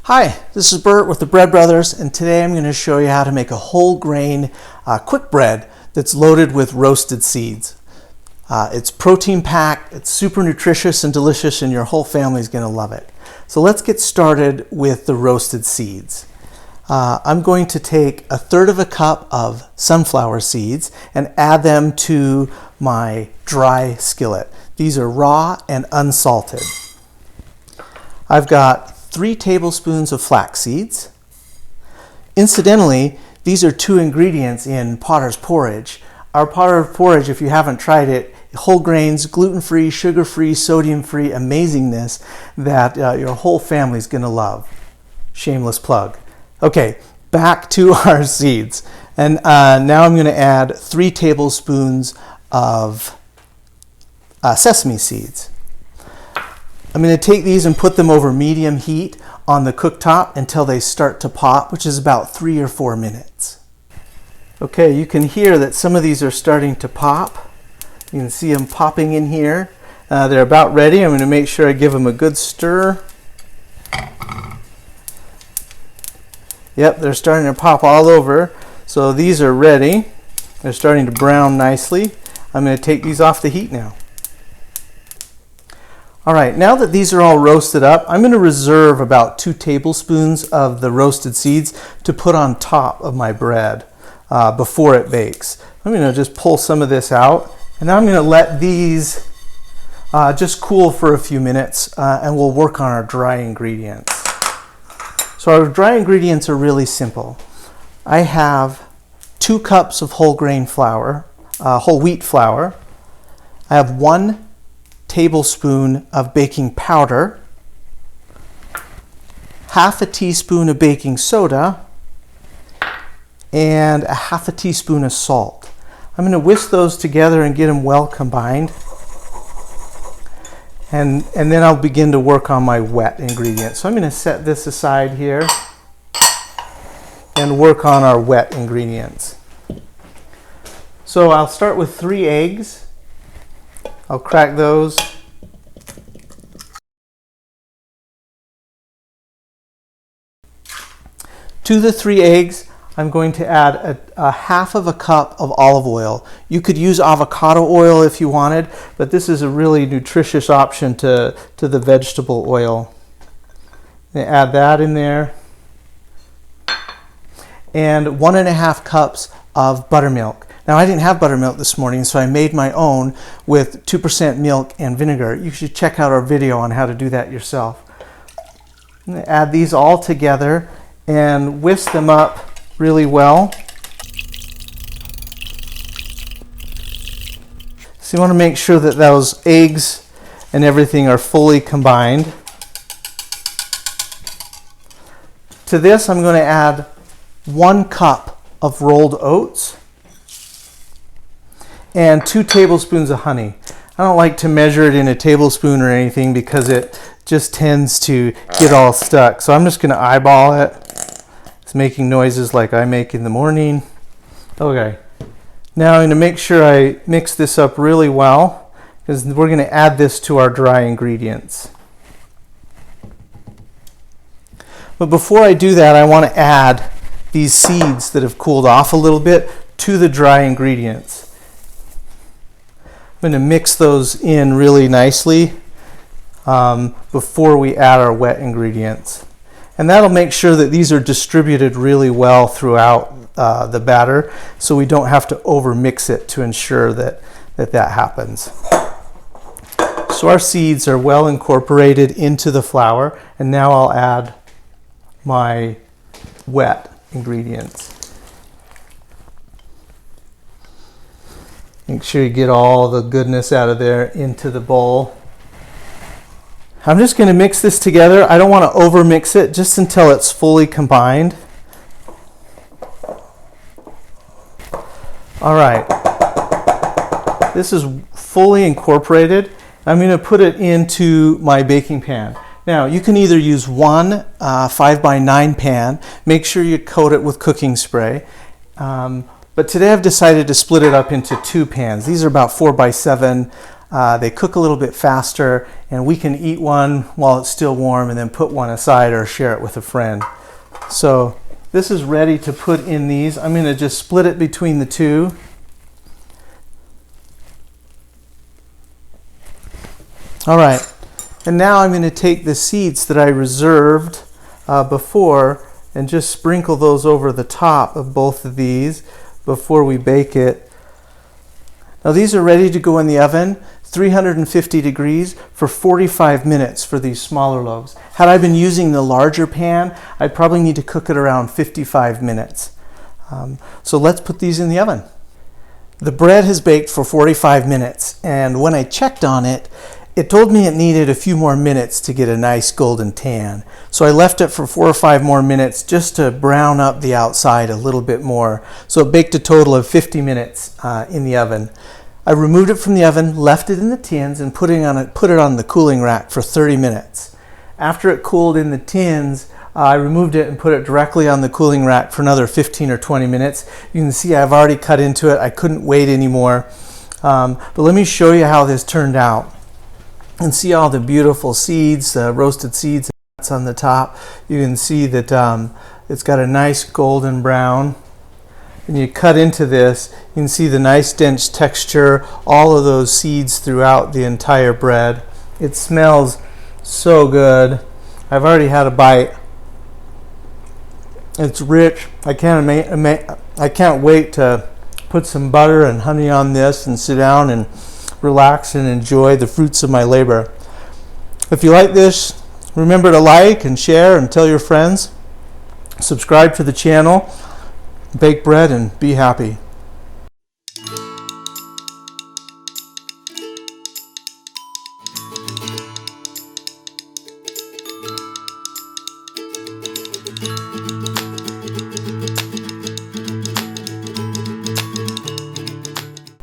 Hi, this is Bert with the Bread Brothers, and today I'm going to show you how to make a whole grain quick bread that's loaded with roasted seeds. It's protein packed, it's super nutritious and delicious, and your whole family is going to love it. So let's get started with the roasted seeds. I'm going to take 1/3 cup of sunflower seeds and add them to my dry skillet. These are raw and unsalted. I've got 3 tablespoons of flax seeds. Incidentally, these are 2 ingredients in Potter's porridge. Our Potter's porridge, if you haven't tried it, whole grains, gluten-free, sugar-free, sodium-free amazingness that your whole family is going to love. Shameless plug. Okay, back to our seeds. And now I'm going to add 3 tablespoons of sesame seeds. I'm going to take these and put them over medium heat on the cooktop until they start to pop, which is about 3 or 4 minutes. Okay, you can hear that some of these are starting to pop. You can see them popping in here. They're about ready. I'm going to make sure I give them a good stir. Yep, they're starting to pop all over. So these are ready. They're starting to brown nicely. I'm going to take these off the heat now. All right, now that these are all roasted up, I'm going to reserve about 2 tablespoons of the roasted seeds to put on top of my bread before it bakes. I'm going to just pull some of this out, and now I'm going to let these just cool for a few minutes, and we'll work on our dry ingredients. So our dry ingredients are really simple. I have 2 cups of whole grain flour, whole wheat flour. I have 1 tablespoon of baking powder, 1/2 teaspoon of baking soda, and 1/2 teaspoon of salt. I'm going to whisk those together and get them well combined. And then I'll begin to work on my wet ingredients. So I'm going to set this aside here and work on our wet ingredients. So I'll start with 3 eggs. I'll crack those. To the 3 eggs, I'm going to add a 1/2 cup of olive oil. You could use avocado oil if you wanted, but this is a really nutritious option to the vegetable oil. Add that in there. And 1.5 cups of buttermilk. Now, I didn't have buttermilk this morning, so I made my own with 2% milk and vinegar. You should check out our video on how to do that yourself. I'm going to add these all together and whisk them up really well. So you want to make sure that those eggs and everything are fully combined. To this, I'm going to add 1 cup of rolled oats and 2 tablespoons of honey. I don't like to measure it in a tablespoon or anything because it just tends to get all stuck. So I'm just going to eyeball it. It's making noises like I make in the morning. Okay. Now I'm going to make sure I mix this up really well because we're going to add this to our dry ingredients. But before I do that, I want to add these seeds that have cooled off a little bit to the dry ingredients. I'm going to mix those in really nicely before we add our wet ingredients. And that'll make sure that these are distributed really well throughout the batter, so we don't have to over mix it to ensure that happens. So our seeds are well incorporated into the flour, and now I'll add my wet ingredients. Make sure you get all the goodness out of there into the bowl. I'm just going to mix this together. I don't want to over mix it, just until it's fully combined. All right. This is fully incorporated. I'm going to put it into my baking pan. Now, you can either use one 5x9 pan. Make sure you coat it with cooking spray. But today I've decided to split it up into 2 pans. These are about 4x7 They cook a little bit faster, and we can eat one while it's still warm and then put one aside or share it with a friend. So this is ready to put in these. I'm going to just split it between the two. All right, and now I'm going to take the seeds that I reserved before and just sprinkle those over the top of both of these before we bake it. Now these are ready to go in the oven, 350 degrees for 45 minutes for these smaller loaves. Had I been using the larger pan, I'd probably need to cook it around 55 minutes. So let's put these in the oven. The bread has baked for 45 minutes, and when I checked on it, it told me it needed a few more minutes to get a nice golden tan. So I left it for 4 or 5 more minutes just to brown up the outside a little bit more. So it baked a total of 50 minutes in the oven. I removed it from the oven, left it in the tins, and put it on the cooling rack for 30 minutes. After it cooled in the tins, I removed it and put it directly on the cooling rack for another 15 or 20 minutes. You can see I've already cut into it. I couldn't wait anymore. But let me show you how this turned out. And see all the beautiful seeds, roasted seeds and nuts on the top. You can see that it's got a nice golden brown. When you cut into this, you can see the nice dense texture, all of those seeds throughout the entire bread. It smells so good. I've already had a bite. It's rich. I can't wait to put some butter and honey on this and sit down and relax and enjoy the fruits of my labor. If you like this, remember to like and share and tell your friends. Subscribe to the channel. Bake bread and be happy.